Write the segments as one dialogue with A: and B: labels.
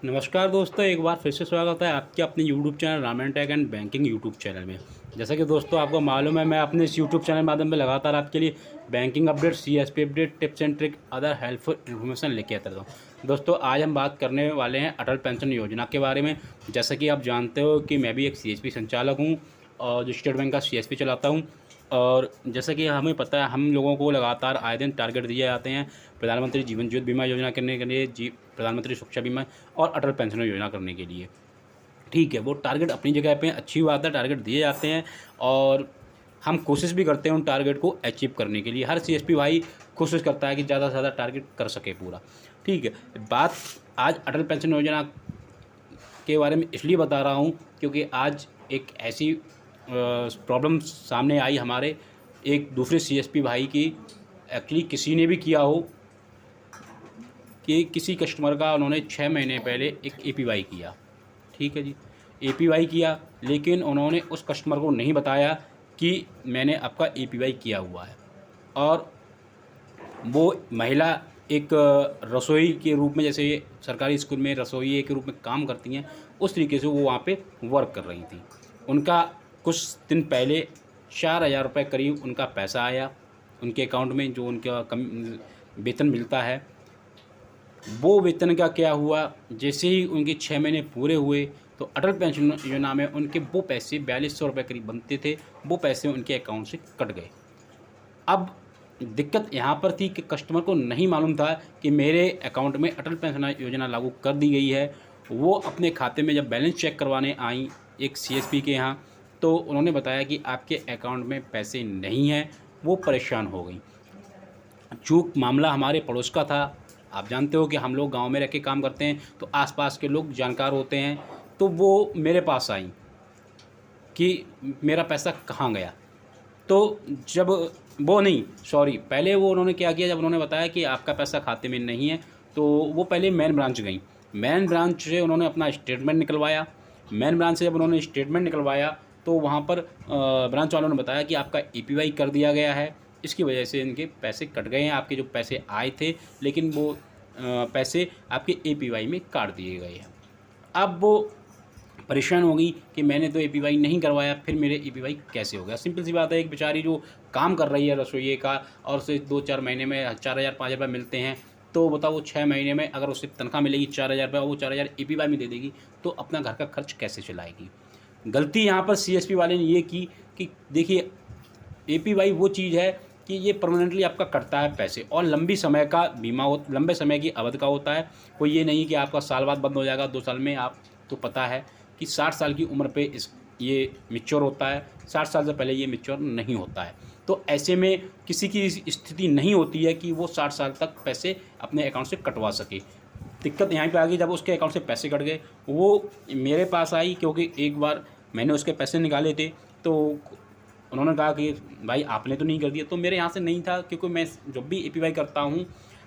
A: नमस्कार दोस्तों, एक बार फिर से स्वागत है आपके अपने YouTube channel Ramayan tech and banking YouTube channel में। जैसा कि दोस्तों आपको मालूम है, मैं अपने इस यूट्यूब चैनल के माध्यम से लगातार आपके लिए banking update, CSP update, tips and trick, other helpful information लेके आता हूँ। दोस्तों आज हम बात करने वाले हैं अटल पेंशन योजना के बारे में। जैसा कि आप जानते हो कि मैं भी एक सीएसपी संचालक हूँ और जो स्टेट बैंक का सीएसपी चलाता हूँ। और जैसा कि हमें पता है, हम लोगों को लगातार आए दिन टारगेट दिए जाते हैं प्रधानमंत्री जीवन ज्योति बीमा योजना करने के लिए, प्रधानमंत्री सुरक्षा बीमा और अटल पेंशन योजना करने के लिए। ठीक है, वो टारगेट अपनी जगह पे अच्छी बात है, टारगेट दिए जाते हैं और हम कोशिश भी करते हैं उन टारगेट को अचीव करने के लिए। हर सीएसपी भाई कोशिश करता है कि ज़्यादा से ज़्यादा टारगेट कर सके पूरा। ठीक है, बात आज अटल पेंशन योजना के बारे में इसलिए बता रहा हूँ क्योंकि आज एक ऐसी प्रॉब्लम सामने आई हमारे एक दूसरे सीएसपी भाई की। एक्चुअली किसी ने भी किया हो कि किसी कस्टमर का उन्होंने 6 महीने पहले एक एपीवाई किया। ठीक है जी, एपीवाई किया, लेकिन उन्होंने उस कस्टमर को नहीं बताया कि मैंने आपका एपीवाई किया हुआ है। और वो महिला एक रसोई के रूप में, जैसे सरकारी स्कूल में रसोई के रूप में काम करती हैं, उस तरीके से वो वहाँ पे वर्क कर रही थी। उनका कुछ दिन पहले 4,000 रुपये करीब उनका पैसा आया उनके अकाउंट में, जो उनका वेतन मिलता है। वो वेतन का क्या हुआ, जैसे ही उनके 6 महीने पूरे हुए तो अटल पेंशन योजना में उनके वो पैसे 4200 रुपये करीब बनते थे, वो पैसे उनके अकाउंट से कट गए। अब दिक्कत यहाँ पर थी कि कस्टमर को नहीं मालूम था कि मेरे अकाउंट में अटल पेंशन योजना लागू कर दी गई है। वो अपने खाते में जब बैलेंस चेक करवाने आई एक सीएसपी के यहाँ, तो उन्होंने बताया कि आपके अकाउंट में पैसे नहीं हैं। वो परेशान हो गई। जो मामला हमारे पड़ोस का था, आप जानते हो कि हम लोग गांव में रह के काम करते हैं तो आसपास के लोग जानकार होते हैं, तो वो मेरे पास आई कि मेरा पैसा कहाँ गया। तो जब वो नहीं सॉरी पहले वो उन्होंने क्या किया, जब उन्होंने बताया कि आपका पैसा खाते में नहीं है, तो वो पहले मेन ब्रांच गई। मेन ब्रांच से उन्होंने अपना स्टेटमेंट निकलवाया। मेन ब्रांच से जब उन्होंने स्टेटमेंट निकलवाया तो वहाँ पर ब्रांच वालों ने बताया कि आपका एपीवाई कर दिया गया है, इसकी वजह से इनके पैसे कट गए हैं। आपके जो पैसे आए थे, लेकिन वो पैसे आपके एपीवाई में काट दिए गए हैं। अब वो परेशान हो गई कि मैंने तो एपीवाई नहीं करवाया, फिर मेरे एपीवाई कैसे हो गया। सिंपल सी बात है, एक बेचारी जो काम कर रही है रसोई का और उसे 2-4 महीने में 4,000-5,000 रुपये मिलते हैं, तो बताओ वो 6 महीने में अगर उसे तनख्वाह मिलेगी 4,000 रुपये और वो 4,000 एपीवाई में दे देगी, तो अपना घर का खर्च कैसे चलाएगी। गलती यहाँ पर सीएसपी वाले ने ये की कि देखिए, एपीवाई वो चीज़ है कि ये परमानेंटली आपका कटता है पैसे, और लंबी समय का बीमा हो, लंबे समय की अवधि का होता है। कोई ये नहीं कि आपका साल बाद बंद हो जाएगा, 2 साल में। आप तो पता है कि 60 साल की उम्र पे ये मैच्योर होता है, 60 साल से पहले ये मैच्योर नहीं होता है। तो ऐसे में किसी की स्थिति नहीं होती है कि वो 60 साल तक पैसे अपने अकाउंट से कटवा सके। दिक्कत यहाँ पे आ गई, जब उसके अकाउंट से पैसे कट गए, वो मेरे पास आई क्योंकि एक बार मैंने उसके पैसे निकाले थे। तो उन्होंने कहा कि भाई आपने तो नहीं कर दिया, तो मेरे यहाँ से नहीं था, क्योंकि मैं जब भी एपीवाई करता हूँ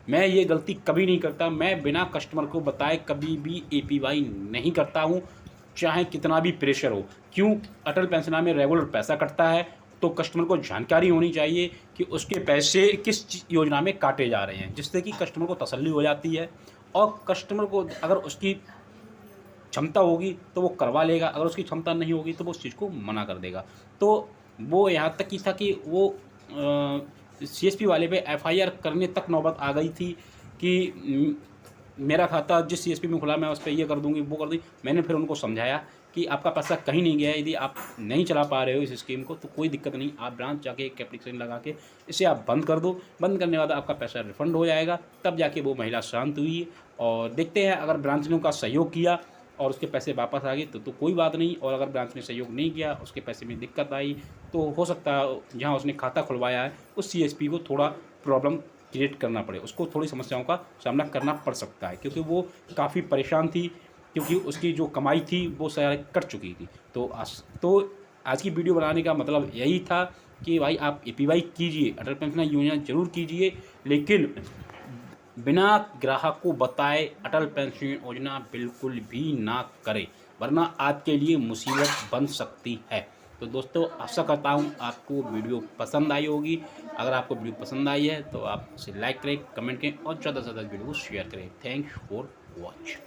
A: मैं ये गलती कभी नहीं करता। मैं बिना कस्टमर को बताए कभी भी एपीवाई नहीं करता हूँ, चाहे कितना भी प्रेशर हो। क्यों, अटल पेंशन में रेगुलर पैसा कटता है, तो कस्टमर को जानकारी होनी चाहिए कि उसके पैसे किस योजना में काटे जा रहे हैं, जिससे कि कस्टमर को तसल्ली हो जाती है। और कस्टमर को अगर उसकी क्षमता होगी तो वो करवा लेगा, अगर उसकी क्षमता नहीं होगी तो वो उस चीज़ को मना कर देगा। तो वो यहाँ तक की था कि वो सीएसपी वाले पे एफआईआर करने तक नौबत आ गई थी कि मेरा खाता जिस सीएसपी में खुला मैं उस पर ये कर दूंगी, वो कर दूँगी। मैंने फिर उनको समझाया कि आपका पैसा कहीं नहीं गया है, यदि आप नहीं चला पा रहे हो इस स्कीम को तो कोई दिक्कत नहीं, आप ब्रांच जाके एक एप्लीकेशन लगा के इसे आप बंद कर दो। बंद करने के बाद आपका पैसा रिफंड हो जाएगा। तब जाके वो महिला शांत हुई। और देखते हैं, अगर ब्रांच ने उनका सहयोग किया और उसके पैसे वापस आ गए तो कोई बात नहीं, और अगर ब्रांच ने सहयोग नहीं किया, उसके पैसे में दिक्कत आई, तो हो सकता है जहाँ उसने खाता खुलवाया है उस सीएसपी को थोड़ा प्रॉब्लम क्रिएट करना पड़े, उसको थोड़ी समस्याओं का सामना करना पड़ सकता है, क्योंकि वो काफ़ी परेशान थी, क्योंकि उसकी जो कमाई थी वो सारी कट चुकी थी। तो आज की वीडियो बनाने का मतलब यही था कि भाई आप एपीवाई कीजिए, अटल पेंशन योजना जरूर कीजिए, लेकिन बिना ग्राहक को बताए अटल पेंशन योजना बिल्कुल भी ना करें, वरना आपके लिए मुसीबत बन सकती है। तो दोस्तों, आशा करता हूँ आपको वीडियो पसंद आई होगी। अगर आपको वीडियो पसंद आई है तो आप इसे लाइक करें, कमेंट करें और ज़्यादा से ज़्यादा वीडियो को शेयर करें। Thanks for watch.